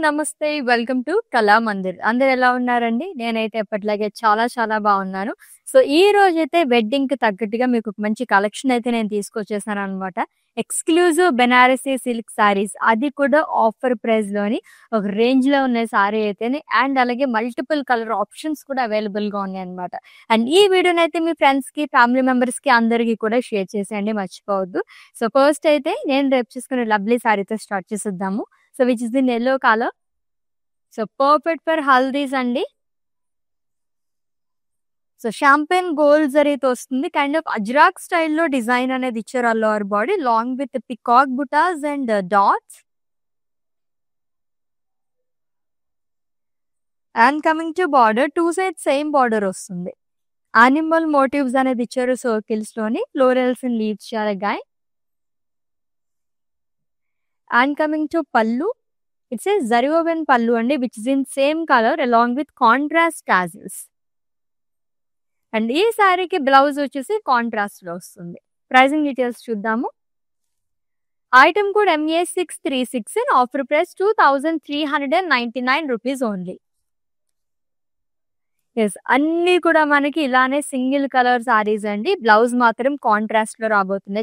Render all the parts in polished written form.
నమస్తే. Welcome to Kalamandir. అందరూ ఎలా ఉన్నారండి? నేనైతే ఎప్పటిలాగే చాలా బాగున్నాను. సో, ఈ రోజైతే వెడ్డింగ్‌కి తగ్గట్టుగా మీకు ఒక మంచి కలెక్షన్ అయితే నేను తీసుకొచ్చేసాననమాట. Exclusive Banarasi silk saris. అది కూడా ఆఫర్ ప్రైస్‌లోని ఒక రేంజ్‌లో ఉన్న సారీ అయితేనే అండ్ అలాగే మల్టిపుల్ కలర్ ఆప్షన్స్ కూడా అవైలబుల్‌గా ఉన్నాయన్నమాట. అండ్ ఈ వీడియోనైతే మీ ఫ్రెండ్స్‌కి, ఫ్యామిలీ మెంబర్స్‌కి అందరికీ కూడా షేర్ చేసేయండి మర్చిపోవద్దు. సో, ఫస్ట్ అయితే నేను రేపు చేసుకునే లవ్లీ సారీతో స్టార్ట్ చేసేద్దాము. So, which is in yellow colour. So, perfect for haldis అండి. సో, షాంపెన్ గోల్డ్ జరీతో వస్తుంది. కైండ్ ఆఫ్ అజ్రాక్ స్టైల్‌లో డిజైన్ అనేది ఇచ్చారు all over body long with peacock బుటాస్ and dots. And coming to border, 2 sides same border వస్తుంది. Animal motifs అనేది ఇచ్చారు సర్కిల్స్‌లోని. ఫ్లోరల్స్ అండ్ లీవ్స్ చాలా గాయ్. And coming to pallu. It's a zari woven pallu అండి which is in same colour along with contrast tassels. And ఈ సారీకి బ్లౌజ్ వచ్చేసి కాంట్రాస్ట్ లో వస్తుంది. ప్రైసింగ్ డీటెయిల్స్ చూద్దాము. Item code MA636 in offer price 2399 rupees only. Yes, అన్ని కూడా మనకి ఇలానే సింగిల్ కలర్ సారీస్ అండి. బ్లౌజ్ మాత్రం కాంట్రాస్ట్ లో రాబోతుంది.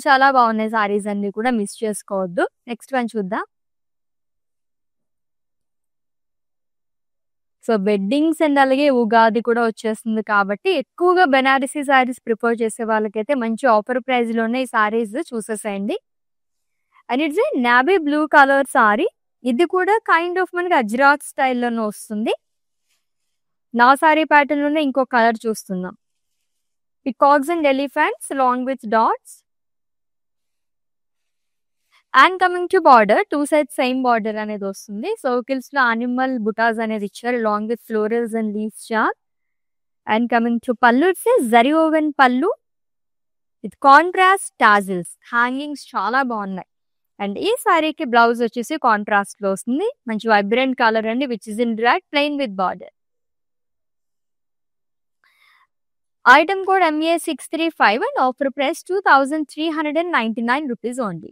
చాలా బాగున్నాయి సారీస్ అన్ని కూడా, మిస్ చేసుకోవద్దు. నెక్స్ట్ వన్ చూద్దాం. సో, వెడ్డింగ్స్ అండ్ అలాగే ఉగాది కూడా వచ్చేస్తుంది కాబట్టి ఎక్కువగా బెనారసీ సారీస్ ప్రిఫర్ చేసే వాళ్ళకైతే మంచి ఆఫర్ ప్రైస్ లోనే ఈ సారీస్ చూసేసేయండి. And it's a navy blue colour sorry. ఇది కూడా కైండ్ ఆఫ్ మనకి అజ్రాక్ స్టైల్లోనే వస్తుంది. నా సారీ ప్యాటర్న్ లోనే ఇంకో కలర్ చూస్తున్నాం. Peacocks and elephants long with dots. And coming to border, 2 sides same border అనేది వస్తుంది. సర్కిల్స్ లో యానిమల్ బుటాస్ అనేది ఇచ్చారు long with florals and leaves చార్. And coming to pallu, it's a zari woven pallu with contrast tassels. Hangings చాలా బాగున్నాయి. And ఈ సారీకి బ్లౌజ్ వచ్చేసి కాంట్రాస్ట్ లో వస్తుంది. మంచి వైబ్రెంట్ కలర్ అండి which is in red plain with border. Item code MA635 and offer price 2399 rupees only.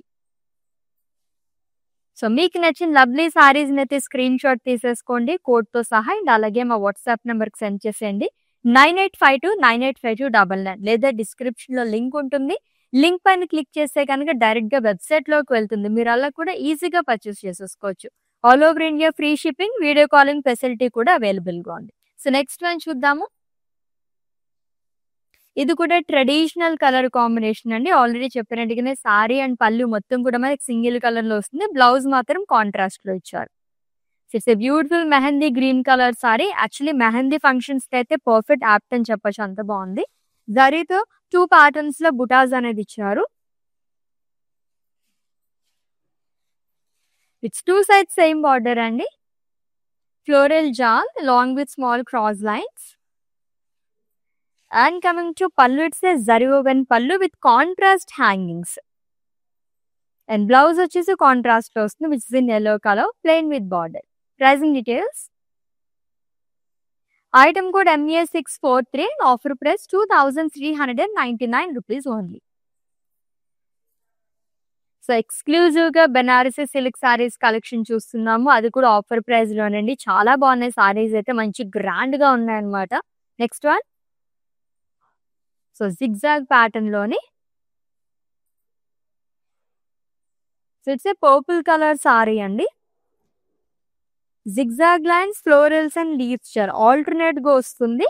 So, మీకు నచ్చిన లవ్లీ సారీస్ అయితే స్క్రీన్ షాట్ తీసేసుకోండి కోడ్తో సహా. అండ్ అలాగే మా వాట్సాప్ నెంబర్కి సెండ్ చేసేయండి 9852985299 లేదా డిస్క్రిప్షన్ లో లింక్ ఉంటుంది. లింక్ పైన క్లిక్ చేస్తే కనుక డైరెక్ట్ గా వెబ్సైట్ లోకి వెళ్తుంది. మీరు అలా కూడా ఈజీగా పర్చేస్ చేసేసుకోవచ్చు. All over India free shipping, video calling facility కూడా అవైలబుల్ గా ఉంది. సో, నెక్స్ట్ వన్ చూద్దాము. ఇది కూడా ట్రెడిషనల్ కలర్ కాంబినేషన్ అండి. ఆల్రెడీ చెప్పినట్టుగానే సారీ అండ్ పళ్ళు మొత్తం కూడా మనకి సింగిల్ కలర్ లో వస్తుంది. బ్లౌజ్ మాత్రం కాంట్రాస్ట్ లో ఇచ్చారు. It's a beautiful mehndi green colour sorry. Actually mehndi functions కి అయితే పర్ఫెక్ట్ యాప్ట్ అని చెప్పొచ్చు, అంత బాగుంది. జరీతో 2 ప్యాటర్న్స్ లో బుటాస్ అనేది ఇచ్చారు. ఇట్స్ 2 సైడ్స్ సేమ్ బార్డర్ అండి. Floral jaal along with small cross lines. And coming to pallu, it's a zari woven pallu with contrast hangings. And blouse వచ్చేసి కాంట్రాస్ట్ లో వస్తుంది which is in yellow colour plain with border. Pricing details. Item code MA643 offer price 2399 rupees only. So, exclusive గా Banarasi silk sarees collection చూస్తున్నాము. అది కూడా offer price లోనండి. చాలా బాగున్నాయి సారీస్ అయితే, మంచి గ్రాండ్ గా ఉన్నాయన్నమాట. Next one. So, zigzag pattern లోని. So, it's a purple colour sorry అండి. Zigzag lines, florals and leaves చార్ ఆల్టర్నేట్ గా వస్తుంది.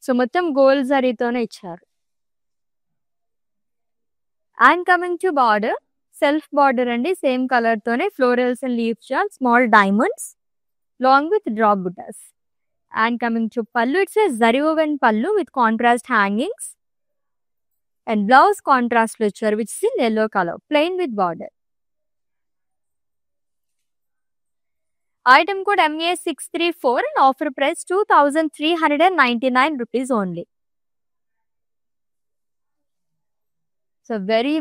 సో, మొత్తం గోల్డ్ జరీతోనే ఇచ్చారు. And coming to border, self border అండి. సేమ్ కలర్ తోనే ఫ్లోరల్స్ అండ్ లీవ్స్ చార్, small diamonds along with drop butas. And coming to pallu, it's a zari woven pallu with contrast hangings. And blouse contrast లో ఇచ్చారు which is in yellow colour plain with border. Item code MA634 and offer price 2399 rupees only. So, very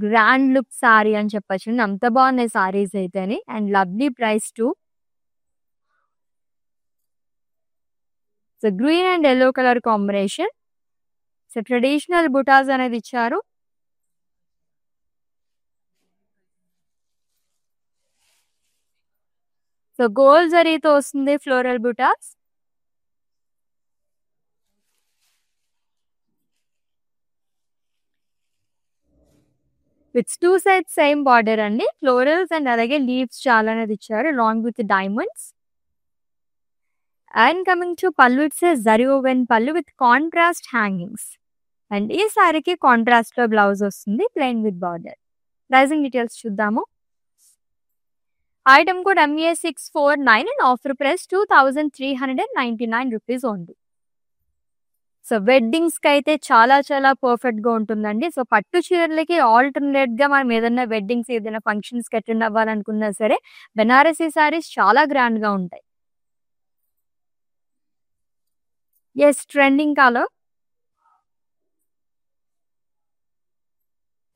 grand look sari అని చెప్పచ్చు. అంత బాగున్నాయి సారీస్ అయితేనే. And lovely price too. So, green and yellow colour combination. So, traditional butas అనేది ఇచ్చారు. So gold జరీతో వస్తుంది floral butas. With 2 sides same border అండి. ఫ్లోరల్స్ అండ్ అలాగే లీవ్స్ చాలా అనేది ఇచ్చారు long with diamonds. And coming to pallu, it's zari woven pallu with contrast hangings. And ఈ సారీకి కాంట్రాస్ట్ లో బ్లౌజ్ వస్తుంది plain with border. Pricing details చూద్దాము. Item code MA649 and offer price 2399 rupees only. So weddings కి అయితే చాలా చాలా పర్ఫెక్ట్ గా ఉంటుందండి. సో పట్టు చీరలకి ఆల్టర్నేట్ గా మనం ఏదైనా వెడ్డింగ్స్ ఏదైనా ఫంక్షన్స్ కి అటెండ్ అవ్వాలనుకున్నా సరే బెనారసీ సారీస్ చాలా గ్రాండ్ గా ఉంటాయి. Yes, trending colour.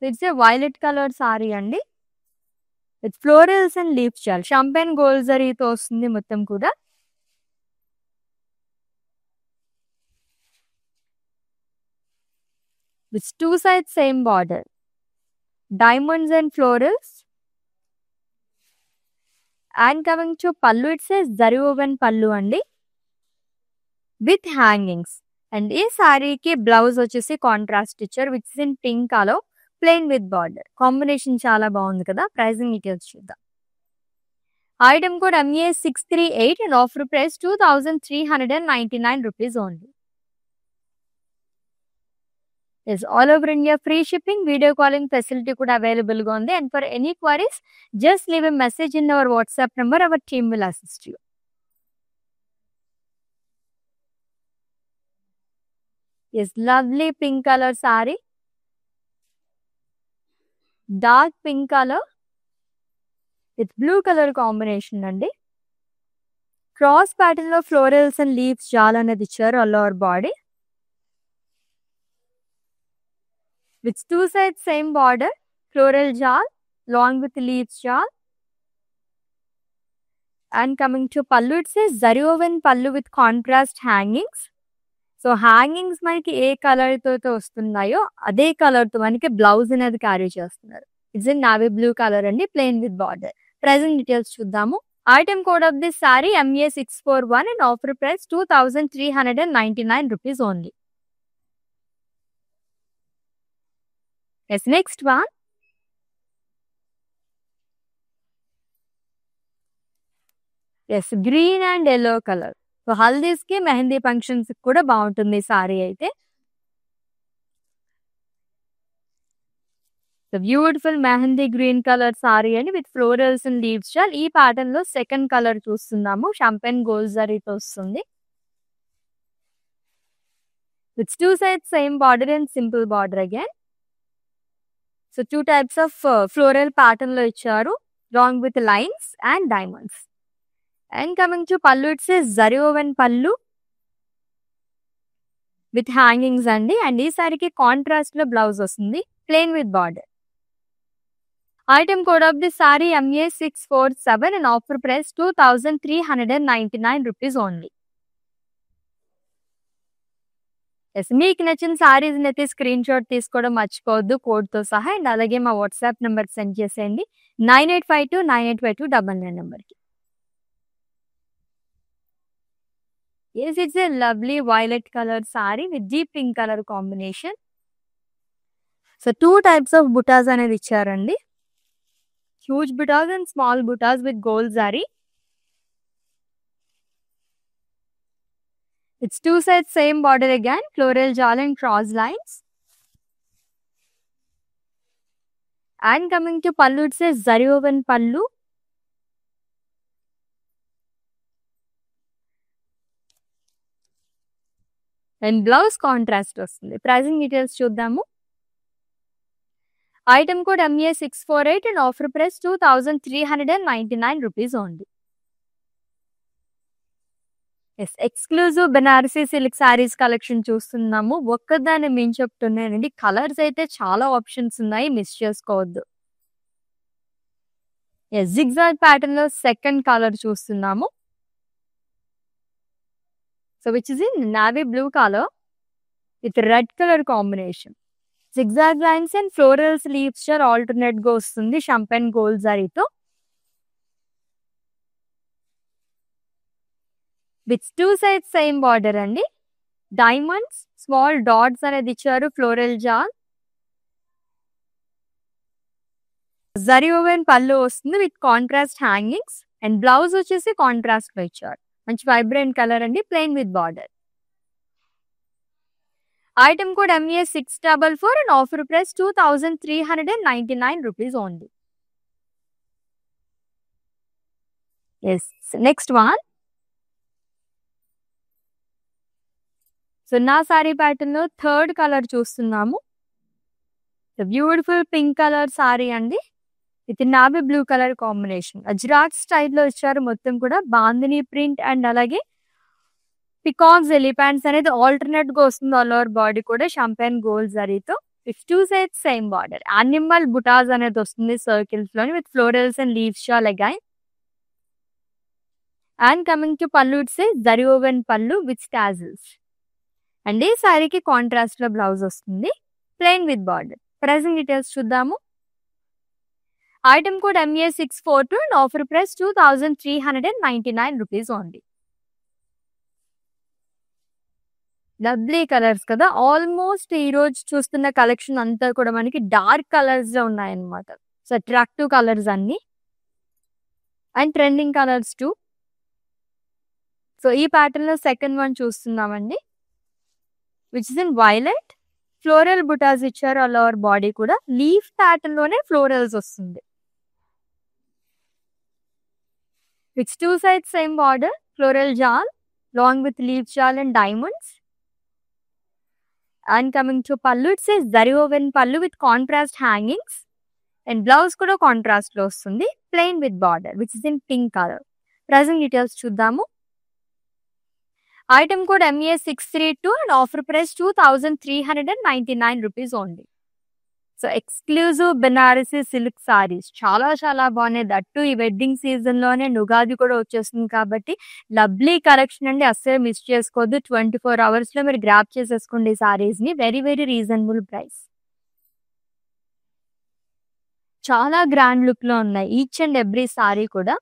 It's a violet colour sorry అండి. విత్ ఫ్లోరల్స్ అండ్ లీవ్స్ చాల్ షాంపెన్ గోల్డ్ జరీతో వస్తుంది మొత్తం కూడా. With 2 sides same border. Diamonds and florals. And coming to pallu, it says zari woven pallu andi. With hangings. And ee saree ki blouse vachesi contrast stitcher which is in pink color, plain with border. Combination chala baagundi kada. Pricing details chuddam. Item code MA638 and offer price 2399 rupees only. Yes, all over India free shipping, video calling facility could available ga undi. And for any queries, just leave a message in our WhatsApp number. Our team will assist you. Yes, lovely pink color saree. Dark pink color with blue color combination andi. Cross pattern lo florals and leaves jala anedi icharu all over body. With 2 sides same border, floral jal, long with leaves jal. And coming to pallu, it says zari woven pallu with contrast hangings. So hangings manaki A colour తో వస్తున్నాయో అదే colour తో మనకి blouse అనేది carry చేస్తున్నారు. It's in navy blue colour అండి, plain with border. Pricing details చూద్దాము. Item code of this sari MA641 and offer price 2399 rupees only. Yes, next one. Yes, green and yellow color. So haldees ki mehendi functions kuda baaguntundi saree aithe. The beautiful mehendi green color saree and with florals and leaves jal. Ee pattern lo second color chustunnamu, champagne gold zari tho vastundi. With 2 sides same border and simple border again. So 2 types of floral pattern lo icharu, along with lines and diamonds. And coming to pallu, it says zari woven pallu with hangings andi. And ee saree ki contrast lo blouse vastundi, plain with border. Item code of this saree MA647 and offer price 2399 rupees only. Yes, మీకు నచ్చిన సారీస్ అయితే screen shot తీసుకోవడం మర్చిపోవద్దు code తో సహా. And అలాగే మా WhatsApp number send చేసేయండి 9852985299 నెంబర్కి. Yes, it's a lovely violet color saree with deep pink color combination. So 2 types of buttas అనేది ఇచ్చారండి. Huge buttas and small buttas with gold zari. It's 2 sides same border again, floral jal and cross lines. And coming to pallu, it says zari woven pallu. And blouse contrast వస్తుంది. Pricing details చూద్దాము. Item code MA648 and offer price 2399 rupees only. Yes, exclusive Banarasi silk sarees collection చూస్తున్నాము. ఒక్కదాన్ని మేము చెప్తున్నానండి, colours అయితే చాలా options ఉన్నాయి, miss చేసుకోవద్దు. ఎస్, జిగ్జాగ్ ప్యాటర్న్ లో సెకండ్ కలర్ చూస్తున్నాము. So which is in navy blue colour with red colour combination. Zigzag lines and florals leaves alternate గా వస్తుంది షాంపెన్ గోల్డ్ జరీతో. విత్ 2 సైడ్స్ సేమ్ బార్డర్ అండి. డైమండ్స్, స్మాల్ డాట్స్ అనేది ఇచ్చారు. Floral జాల్, zari woven pallu వస్తుంది with contrast hangings. And blouse వచ్చేసి contrast లో ఇచ్చారు. మంచి వైబ్రెంట్ కలర్ అండి, plain with border. Item code MA644 and offer price 2399 rupees only. Yes, next one. So నా సారీ ప్యాటర్న్ లో థర్డ్ కలర్ చూస్తున్నాము. బ్యూటిఫుల్ పింక్ కలర్ సారీ అండి, with navy blue colour combination. Ajrak స్టైల్లో ఇచ్చారు. మొత్తం కూడా బాందిని ప్రింట్ అండ్ అలాగే పికాక్స్ ఎలిఫెంట్స్ అనేది ఆల్టర్నేట్ గా వస్తుంది. ఆల్ ఓవర్ బాడీ కూడా షాంపెన్ గోల్డ్ జరీతో 2 సైడ్స్ సేమ్ బార్డర్. యానిమల్ బుటాస్ అనేది వస్తుంది సర్కిల్స్ లోని విత్ ఫ్లోరల్స్ అండ్ లీవ్స్ షాల్ again. And coming to pallu, it's zari woven pallu with tassels. And ఈ సారీకి కాంట్రాస్ట్ లో బ్లౌజ్ వస్తుంది, plain with border. Pricing details చూద్దాము. Item code MA642 and offer price 2399 rupees only. Lovely colours కదా. Almost ఈ రోజు చూస్తున్న కలెక్షన్ అంతా కూడా మనకి డార్క్ కలర్స్ లో ఉన్నాయన్నమాట. సో అట్రాక్టివ్ కలర్స్ అన్ని and trending colours too. So ఈ ప్యాటర్న్ లో సెకండ్ వన్ చూస్తున్నామండి, which is in violet. Floral butas ఇచ్చారు. ఆల్ ఓవర్ బాడీ కూడా లీఫ్ ప్యాటర్న్ లోనే ఫ్లోరల్స్ వస్తుంది. With 2 sides same border, floral jaal along with leaf jaal and diamonds. And coming to pallu, it's zari woven pallu with contrast hangings. And blouse కూడా contrast లో వస్తుంది, plain with border which is in pink colour. Pricing details చూద్దాము. Item code MA632 and offer price 2399 rupees only. So exclusive Banarasi silk saris చాలా చాలా బాగున్నాయి. That ఈ wedding season లోనే ఉగాది కూడా వచ్చేస్తుంది కాబట్టి లవ్లీ కలెక్షన్ అండి, అస్సలు మిస్ చేసుకోవద్దు. 24 hours లో మీరు గ్రాప్ చేసేసుకోండి ఈ సారీస్ ని. Very very reasonable price. చాలా గ్రాండ్ లుక్ లో ఉన్నాయి ఈచ్ అండ్ ఎవ్రీ సారీ కూడా.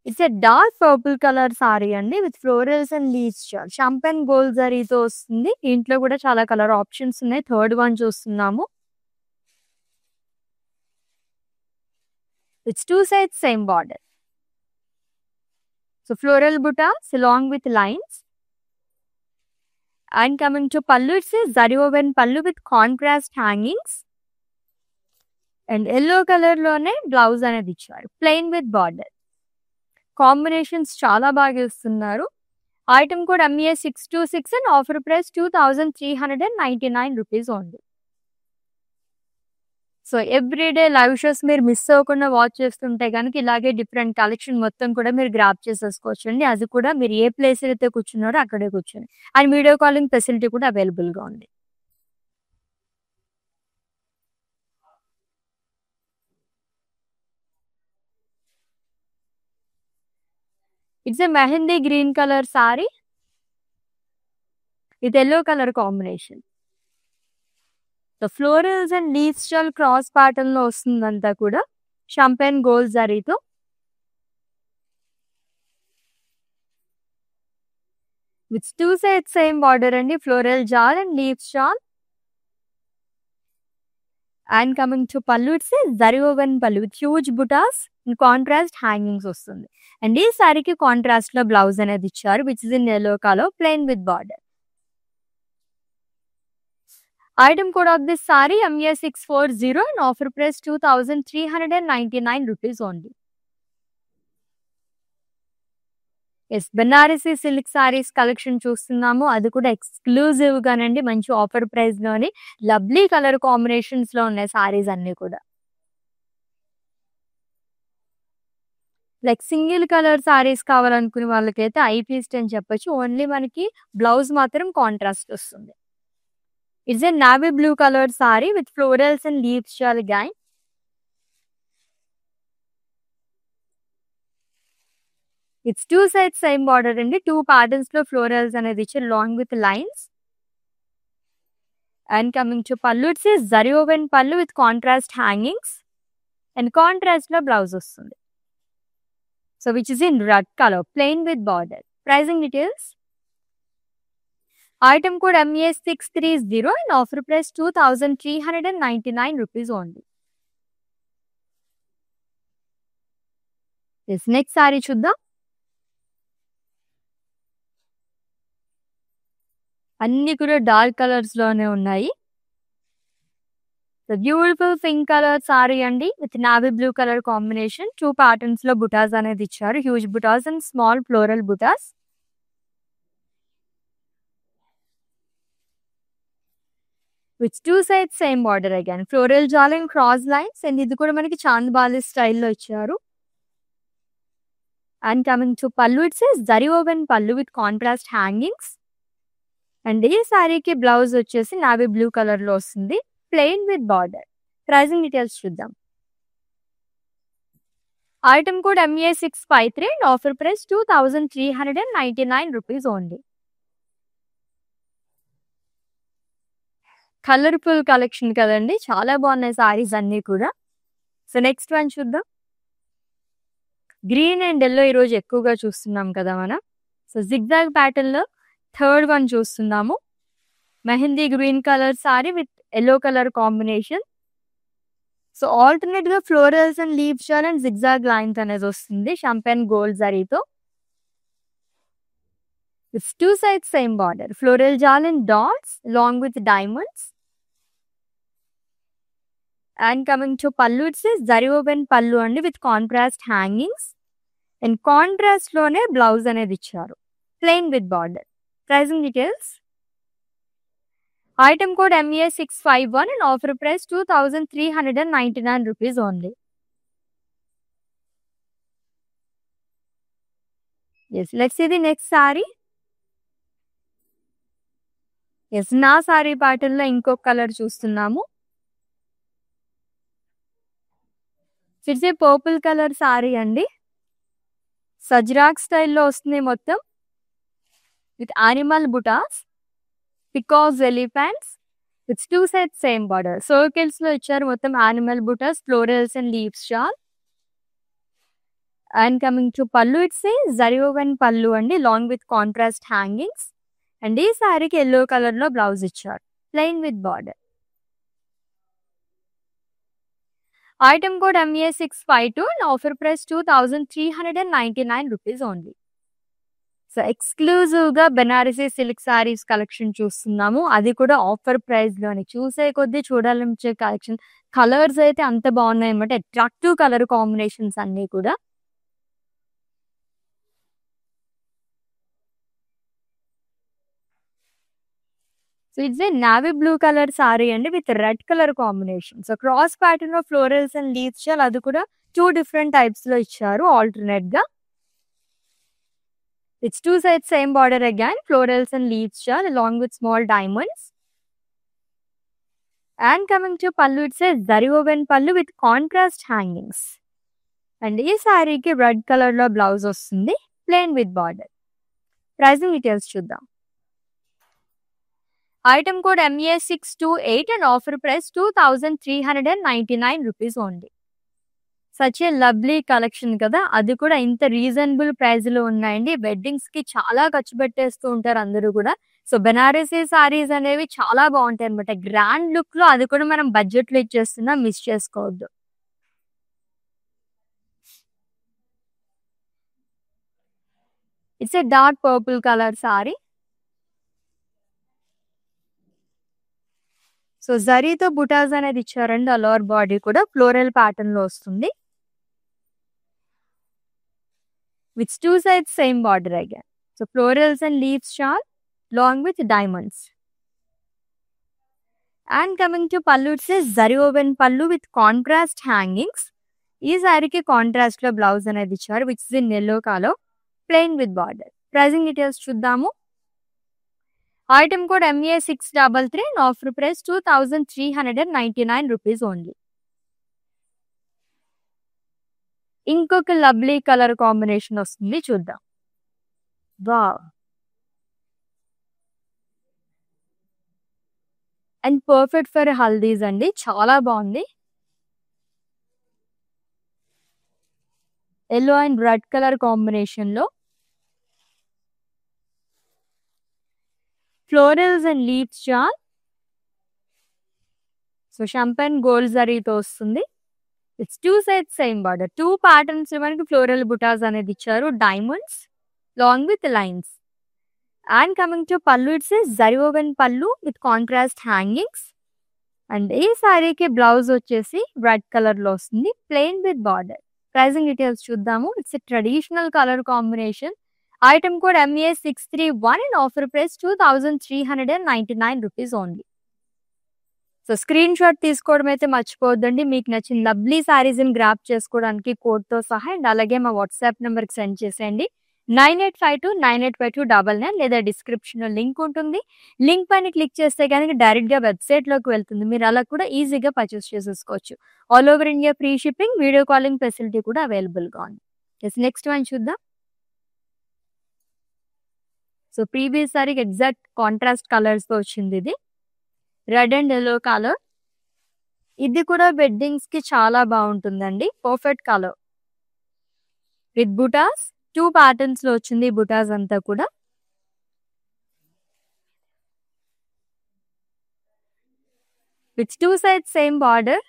It's a dark purple colour sorry అండి, విత్ ఫ్లోరల్స్ అండ్ లీవ్స్ షాల్. షాంపెన్ గోల్డ్ జరీతో వస్తుంది. దీంట్లో కూడా చాలా కలర్ ఆప్షన్స్ ఉన్నాయి. థర్డ్ వన్ చూస్తున్నాము. It's 2 sides same border. So floral butas along with lines. And coming to pallu, it's a zari woven pallu with contrast hangings. And yellow color లోనే blouse అనేది ఇచ్చారు, ప్లెయిన్ విత్ బార్డర్. కాంబినేషన్స్ చాలా బాగా ఇస్తున్నారు. Item code MA626 and offer price 2399 rupees only. So everyday live shows మీరు miss అవ్వకుండా watch చేస్తుంటే కనుక ఇలాగే డిఫరెంట్ కలెక్షన్ మొత్తం కూడా మీరు గ్రాప్ చేసేసుకోవచ్చు అండి. అది కూడా మీరు ఏ ప్లేస్ అయితే కూర్చున్నారో అక్కడే కూర్చొని. అండ్ వీడియో కాలింగ్ ఫెసిలిటీ కూడా అవైలబుల్ గా ఉంది. It's a mehndi green colour sorry with yellow colour combination. So florals and leaves షాల్ క్రాస్ ప్యాటర్న్ లో వస్తుందంతా కూడా షాంపెన్ గోల్డ్ జరీతో. విత్ 2 సైడ్స్ సేమ్ బార్డర్ అండి, ఫ్లోరల్ జాల్ అండ్ లీవ్స్ షాల్. And coming to pallu, it's zari woven pallu with huge buttas and contrast hangings వస్తుంది. And ఈ సారీకి కాంట్రాస్ట్ లో బ్లౌజ్ అనేది ఇచ్చారు, which is in yellow colour, plain with border. Item code of this saree MA640 and offer price 2399 rupees only. Yes, Banarasi silk sarees collection చూస్తున్నాము. అది కూడా exclusive గానండి, మంచి ఆఫర్ ప్రైస్ లోని లవ్లీ కలర్ కాంబినేషన్స్ లో ఉన్నాయి సారీస్ అన్ని కూడా. లైక్ సింగిల్ కలర్ సారీస్ కావాలనుకునే వాళ్ళకైతే ఐపీస్ట్ అని చెప్పొచ్చు. ఓన్లీ మనకి బ్లౌజ్ మాత్రం కాంట్రాస్ట్ వస్తుంది. It's a navy blue colour sorry with florals and leaves షాల్ గైన్. ఇట్స్ 2 సైడ్స్ సేమ్ బార్డర్ అండి, 2 ప్యాటర్న్స్ లో ఫ్లోరల్స్ అనేది ఇచ్చారు long with lines. And coming to pallu, it's zari woven pallu with contrast hangings. And contrast లో blouse వస్తుంది. So which is in red colour, plain with border. Pricing details. Item code MA630 and offer price 2,399 rupees only. This next saree చూద్దాం. అన్ని కూడా dark colours లోనే ఉన్నాయి. The beautiful pink color saree అండి with navy blue color combination. 2 patterns లో బుటాస్ అనేది ఇచ్చారు. Huge buttas and small floral బుటాస్. With 2 sides same border again. Floral jal and cross lines and ఇది కూడా మనకి చాంద్బాలి స్టైల్లో ఇచ్చారు. And coming to pallu, it says zari woven pallu with contrast hangings. And ఈ సారీకి బ్లౌజ్ వచ్చేసి నావీ బ్లూ కలర్ లో వస్తుంది, plain with border. Pricing details చూద్దాం. Item code MA653 and offer price 2,399 rupees only. Colourful collection కదండి, చాలా బాగున్నాయి సారీస్ అన్నీ కూడా. సో నెక్స్ట్ వన్ చూద్దాం. గ్రీన్ అండ్ ఎల్లో ఈరోజు ఎక్కువగా చూస్తున్నాం కదా మనం. సో జిగ్జాగ్ ప్యాటర్న్ లో థర్డ్ వన్ చూస్తున్నాము. Mehndi green colour sorry with yellow colour combination. So alternate గా florals and leaves jaal and zigzag lines అనేది వస్తుంది షాంపెన్ గోల్డ్ జరీతో. With 2 sides same border. Floral jal and dots along with diamonds. And coming to pallu, it says zari woven pallu and with contrast hangings. And contrast lone blouse అనేది ఇచ్చారు, plain with border. Pricing details. Item code MA651 and offer price 2,399 rupees only. Yes, let's see the next saree. Yes, నా సారీ ప్యాటర్న్లో ఇంకొక colour చూస్తున్నాము. It's a purple colour sorry అండి. సజ్రాక్ స్టైల్లో వస్తుంది మొత్తం విత్ యానిమల్ బుటాస్, peacocks elephants with 2 sides same border. Circles లో ఇచ్చారు మొత్తం యానిమల్ బుటాస్, ఫ్లోరల్స్ అండ్ లీవ్స్ షాల్. And coming to pallu, it's a zari woven pallu అండి long with contrast hangings. And ఈ సారీకి ఎల్లో కలర్ లో బ్లౌజ్ ఇచ్చారు, plain with border. Item code MA652 and offer price 2,399 rupees only. So exclusive గా Banarasi silk sarees collection చూస్తున్నాము, అది కూడా ఆఫర్ ప్రైస్ లోని. చూసే కొద్దీ చూడాలనిపించే కలెక్షన్. కలర్స్ అయితే అంత బాగున్నాయి అన్నమాట, అట్రాక్టివ్ కలర్ కాంబినేషన్స్ అన్ని కూడా. So it's a navy blue colour sorry అండి with red colour combination. So cross pattern లో ఫ్లోరల్స్ అండ్ లీవ్స్ షాల్, అది కూడా 2 different టైప్స్ లో ఇచ్చారు ఆల్టర్నేట్ గా. It's 2 sides same border again, florals and leaves షాల్ along with small diamonds. And coming to pallu, it's a zari woven pallu with contrast hangings. And ఈ సారీకి రెడ్ కలర్ లో బ్లౌజ్ వస్తుంది, plain with border. Pricing details చూద్దాం. Item code MA628 and offer price 2,399 rupees only. Such a lovely collection కదా, అది కూడా ఇంత reasonable price లో ఉన్నాయండి. వెడ్డింగ్స్ కి చాలా ఖర్చు పెట్టేస్తూ ఉంటారు అందరూ కూడా. సో బెనారసీ సారీస్ అనేవి చాలా బాగుంటాయి అనమాట, గ్రాండ్ లుక్ లో. అది కూడా మనం బడ్జెట్ లో ఇచ్చేస్తున్నాం, మిస్ చేసుకోవద్దు. It's a dark purple colour saree. So జరీతో బుటాస్ అనేది ఇచ్చారండి, అలోర్ బాడీ కూడా ఫ్లోరల్ ప్యాటర్న్ లో వస్తుంది with 2 sides same border again. So florals and leaves షాల్ long with diamonds. And coming to pallu, it's zari woven pallu with contrast hangings. ఈ సారీకి కాంట్రాస్ట్ లో బ్లౌజ్ అనేది ఇచ్చారు which is in yellow colour, plain with border. Pricing details చూద్దాము. Item code MA633 and offer price 2,399 rupees only. ఇంకొక lovely colour combination వస్తుంది, చూద్దాం. Wow, and perfect for haldis అండి, చాలా బాగుంది. ఎల్లో అండ్ రెడ్ కలర్ కాంబినేషన్లో florals and leaves chaal. So షంపెన్ gold జరీతో వస్తుంది. It's 2 sides same border. 2 patterns మనకి ఫ్లోరల్ బుటాస్ అనేది ఇచ్చారు. Diamonds along with lines. And coming to pallu, it's zari woven pallu with contrast hangings. And ఈ సారీకి బ్లౌజ్ వచ్చేసి రెడ్ కలర్ లో వస్తుంది, plain with border. Pricing details చూద్దాము. It's traditional colour combination. Item code MA631 and offer price 2399 rupees only. So screen shot తీసుకోవడం అయితే మర్చిపోవద్దండి. మీకు నచ్చిన లవ్లీ శారీస్ని గ్రాప్ చేసుకోవడానికి కోడ్తో సహా అండ్ అలాగే మా వాట్సాప్ నెంబర్కి సెండ్ చేసేయండి. 9852985299 లేదా డిస్క్రిప్షన్లో లింక్ ఉంటుంది. లింక్ పైన క్లిక్ చేస్తే కనుక డైరెక్ట్గా వెబ్సైట్లోకి వెళ్తుంది. మీరు అలా కూడా ఈజీగా పర్చేస్ చేసేసుకోవచ్చు. All over India free shipping, video calling facility కూడా అవైలబుల్గా ఉంది. నెక్స్ట్ వన్ చూద్దాం. సో ప్రీవియస్ సారీకి ఎగ్జాక్ట్ కాంట్రాస్ట్ కలర్స్తో వచ్చింది ఇది. Red and yellow colour. ఇది కూడా వెడ్డింగ్స్ కి చాలా బాగుంటుందండి. పర్ఫెక్ట్ కలర్ విత్ బుటాస్. 2 ప్యాటర్న్స్ లో వచ్చింది ఈ బుటాస్ అంతా కూడా. With 2 sides same border.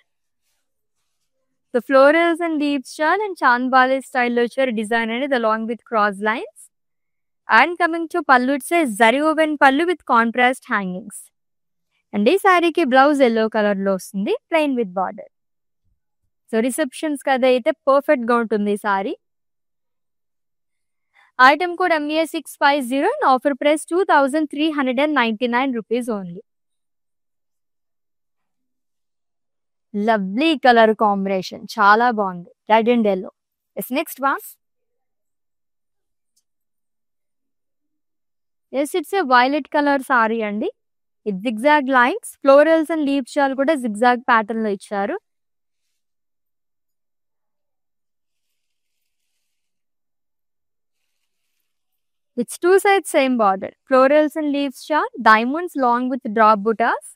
So florals and leaves చాల్ అండ్ చాంద్బాలి స్టైల్లో వచ్చారు డిజైన్ అనేది along with cross lines. And coming to pallu, it's zari woven pallu with contrast hangings. And ఈ శారీకి బ్లౌజ్ ఎల్లో కలర్ లో వస్తుంది, plain with border. So receptions కదా అయితే పర్ఫెక్ట్ గా ఉంటుంది ఈ saree. Item code MA650 and offer price 2399 rupees only. Lovely colour combination, చాలా బాగుంది. Red and yellow. Next one. It's violet colour sorry అండి. ఇది zigzag lines, florals and leaves షాల్ కూడా జిగ్జాగ్ ప్యాటర్న్ లో ఇచ్చారు. It's 2 sides same border. Florals and leaves షాల్, diamonds along with drop butas.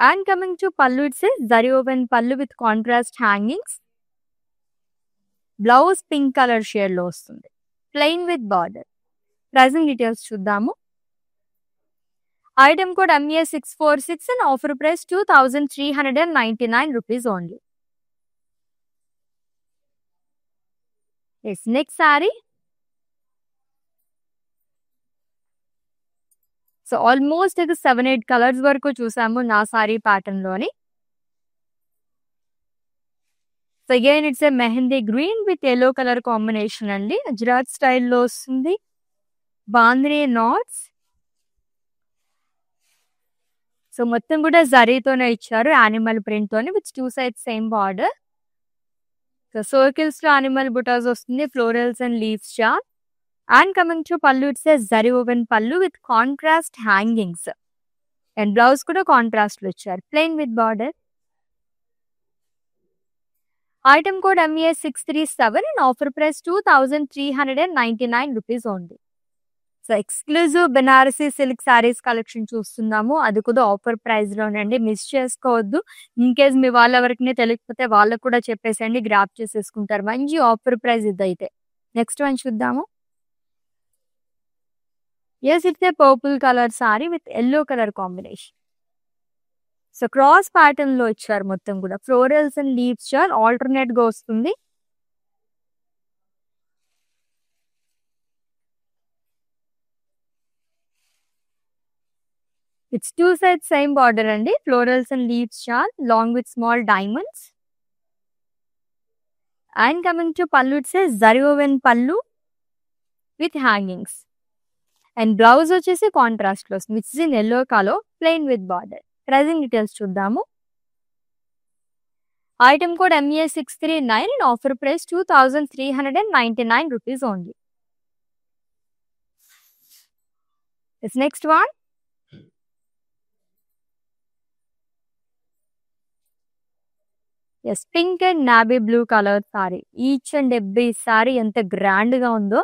And coming to pallu, it's zari woven pallu with contrast hangings. Blouse pink colour shade లో వస్తుంది, plain with border. Pricing details చూద్దాము. Item code MA646 and offer price 2399 rupees only. Next sari. So almost 7-8 colours వరకు చూసాము నా sari pattern లోని. So again it's mehndi green with yellow colour combination అండి. గుజరాత్ స్టైల్లో వస్తుంది. బాంద్రీ నాట్స్. సో మొత్తం కూడా జరీతోనే ఇచ్చారు, యానిమల్ ప్రింట్ తోని with 2 sides same border. So circles లో యానిమల్ బుటాస్ వస్తుంది, ఫ్లోరల్స్ అండ్ లీవ్స్ చార్. And coming to pallu, it's zari woven pallu with contrast hangings. And blouse కూడా కాంట్రాస్ట్ లో ఇచ్చారు, plain with border. Item code MA637 and offer price 2399 rupees only. So exclusive Banarasi silk sarees collection చూస్తున్నాము, అది కూడా ఆఫర్ ప్రైస్ లోనండి. Miss చేసుకోవద్దు. In case మీ వాళ్ళ ఎవరికి తెలియకపోతే వాళ్ళకు కూడా చెప్పేసండి, గ్రాప్ చేసేసుకుంటారు. మంచి ఆఫర్ ప్రైస్ ఇదైతే. నెక్స్ట్ వన్ చూద్దాము. It's purple colour sorry with yellow colour combination. So cross pattern లో ఇచ్చారు మొత్తం కూడా. ఫ్లోరల్స్ అండ్ లీవ్స్ చార్ ఆల్టర్నేట్ గా వస్తుంది. ఇట్స్ 2 సైడ్స్ సేమ్ బార్డర్ అండి. ఫ్లోరల్స్ అండ్ లీవ్స్ చార్ long with small diamonds. And coming to pallu, it's zari woven pallu with hangings. And blouse వచ్చేసి కాంట్రాస్ట్ లో వస్తుంది, which is in yellow colour, plain with border. Pricing details చూద్దాము. Item code MA639 and offer price 2399 rupees only. Next one. Pink and navy blue colour sari. Each and every sari ఎంత grand గా ఉందో,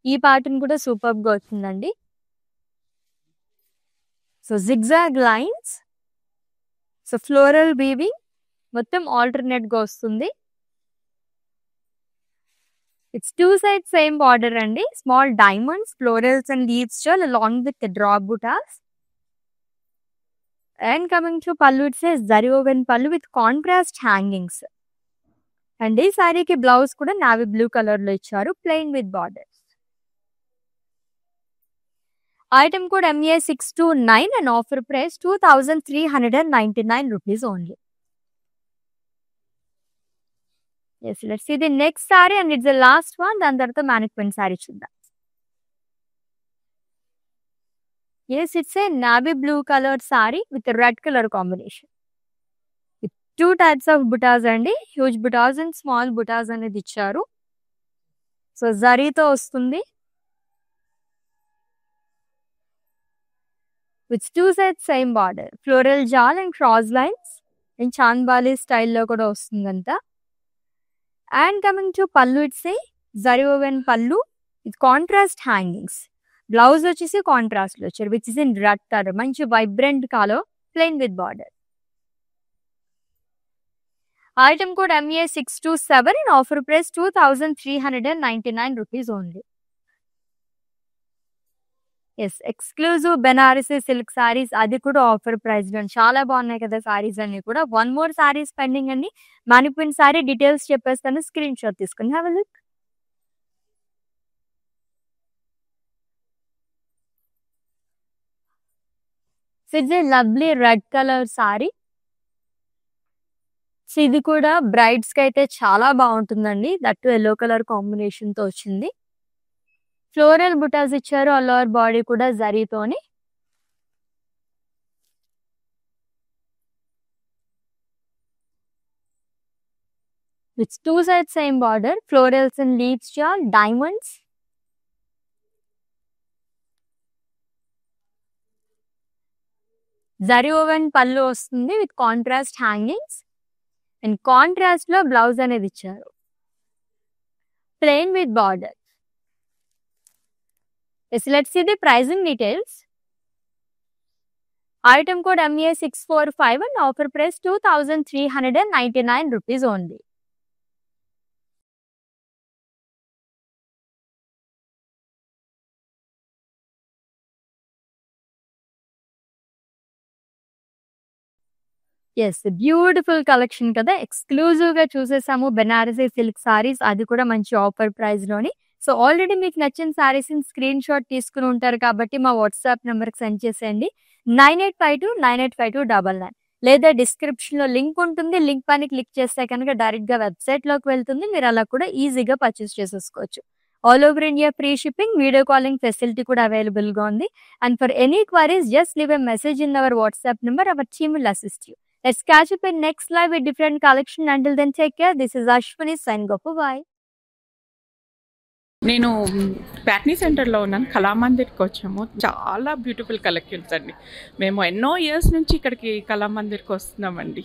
ఈ pattern కూడా super గా వచ్చిందండి. So zigzag lines, so floral weaving మొత్తం alternate గా వస్తుంది. It's two side same border అండి. Small diamonds, florals and leaves jaal along with drop butas. And coming to pallu, it's zari woven pallu with contrast hangings. And ఈ సారీకి blouse కూడా navy blue colour లో ఇచ్చారు, plain with borders. Item code MA629 and offer price 2399 rupees only. Yes, let's see the next saree and it's the last one. దాని తర్వాత mannequin saree చూద్దాం. Yes, it's a navy blue colored saree with a red color combination. With two types of buttas అండి, huge buttas and small buttas అనేది ఇచ్చారు. So జరీతో వస్తుంది. With two sides same border, floral jal and cross lines in chandbali స్టైల్లో కూడా వస్తుందంతా. And coming to pallu, it's a zari woven pallu with contrast hangings. Blouse వచ్చేసి contrast లో వచ్చారు, which is in red color, మంచి vibrant colour, plain with border. Item code MA627 and offer price 2399 rupees only. Yes, exclusive Banarasi silk saris, అది కూడా offer price లో చాలా బాగున్నాయి కదా సారీస్ అన్ని కూడా. వన్ మోర్ సారీస్ పెండింగ్ అండి. మానిక్విన్ సారీ డీటెయిల్స్ చెప్పేస్తాను, స్క్రీన్ షాట్ తీసుకుని have a look. It's a lovely red colour saree. So ఇది కూడా బ్రైడ్స్ కి అయితే చాలా బాగుంటుందండి, దట్టు ఎల్లో కలర్ కాంబినేషన్ తో వచ్చింది. ఫ్లోరల్ బుటాస్ ఇచ్చారు, ఆల్ ఓవర్ బాడీ కూడా జరీతోని. With two side same border, florals and leaves jaal, diamonds. Zari woven pallu వస్తుంది with contrast hangings. And contrast లో బ్లౌజ్ అనేది ఇచ్చారు, plain with border. Yes, let's see the pricing details. Item code MA645 and offer price 2399 rupees only. Yes, beautiful collection కదా, exclusive గా చూసేసాము Banarasi silk saris, అది కూడా మంచి ఆఫర్ ప్రైస్ లోని. సో ఆల్రెడీ మీకు నచ్చిన సారీస్ స్క్రీన్ షాట్ తీసుకుని ఉంటారు కాబట్టి మా వాట్సాప్ నెంబర్కి సెండ్ చేసేయండి, 9852985299. లేదా డిస్క్రిప్షన్ లో లింక్ ఉంటుంది, లింక్ పైన క్లిక్ చేస్తే కనుక డైరెక్ట్ గా వెబ్సైట్ లోకి వెళ్తుంది, మీరు అలా కూడా ఈజీగా పర్చేస్ చేసేసుకోవచ్చు. All over India free shipping, video calling facility కూడా అవైలబుల్ గా ఉంది. And for any queries just leave a message in our WhatsApp number, our team will assist you. Let's catch up in next live with different collection. Until then, take care. This is Ashwini signing off. Bye. నేను ప్యాట్నీ సెంటర్లో ఉన్నాను, కళామందిర్కి వచ్చాము. చాలా beautiful collections అండి. మేము ఎన్నో years నుంచి ఇక్కడికి కళామందిర్కి వస్తున్నామండి.